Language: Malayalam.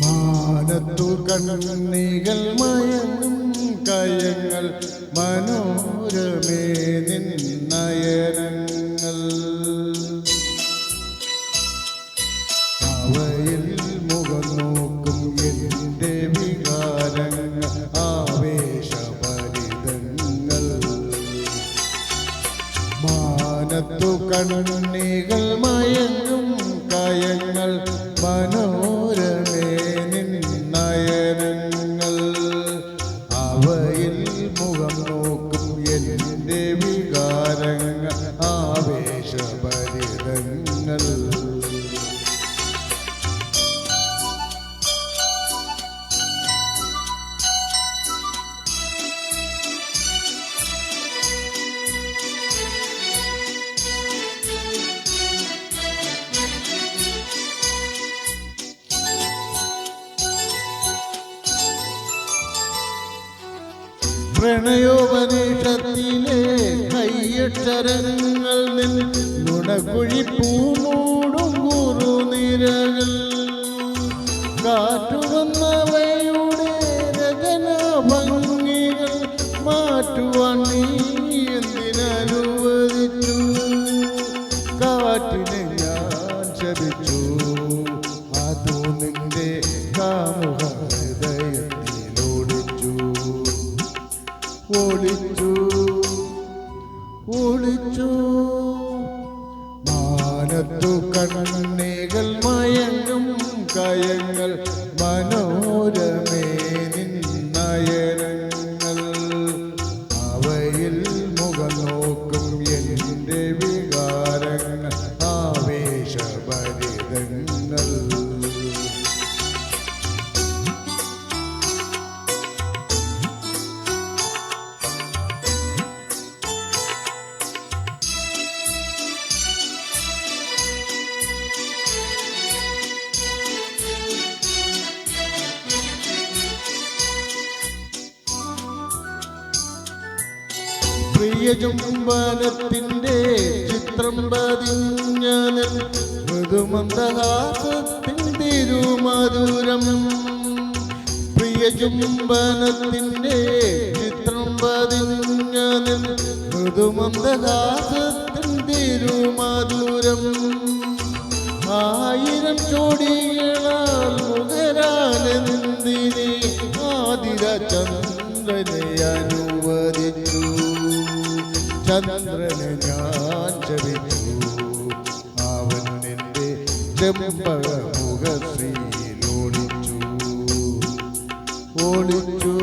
മാനത്തു കണ്ണികൾ മയങ്ങും കയങ്ങൾ മനോരമേ നിന്നയനങ്ങൾ അവയിൽ മുഖം നോക്കും എൻ്റെ വികാരങ്ങൾ ആവേശഭരിതങ്ങൾ മാനത്തു കണ്ണികൾ മയങ്ങും കയങ്ങൾ മനോരമേ നിന്നയനങ്ങൾ അവയിൽ മുഖം നോക്കും എൻ്റെ വികാരങ്ങൾ ആവേശഭരിതങ്ങൾ പ്രണയോപനിഷത്തിലെ കയ്യക്ഷരങ്ങൾ നുണക്കുഴിപ്പൂമൂടും കുറുനിരകൾ കാറ്റുവന്നവയുടെ രചനാഭംഗികൾ മാറ്റുവാൻ നീ എന്തിനനുവദിച്ചു കാറ്റിനെ ഞാൻ ശപിച്ചു അതു നിന്റെ കാമുക ഒളിച്ചു ഒളിച്ചു മാനത്തു കണ്ണികൾ മയങ്ങും കയങ്ങൾ മനോരമേ നിന്നയനങ്ങൾ അവയിൽ മുഖം നോക്കും എൻ്റെ വികാരങ്ങൾ ആവേശഭരിതങ്ങൾ പ്രിയ ചുംബനത്തിൻ്റെ ചിത്രം പതിഞ്ഞ മൃദുമന്ദഹാസത്തിൻ തിരുമധുരം പ്രിയ ചുംബനത്തിൻ്റെ ചിത്രം പതിഞ്ഞ മൃദുമന്ദഹാസത്തിൻ തിരുമധുരം ആയിരം ചോടികളാൽ മുഖരാലെന്തിനെ ആതിര ചന്ദ്രനെ അനുവദിച്ചു ചന്ദ്രനെ ഞാൻ ചരിച്ചു അവൻ എൻ്റെ ചെമ്പകമുഖശ്രീയിലൊളിച്ചു ഒളിച്ചു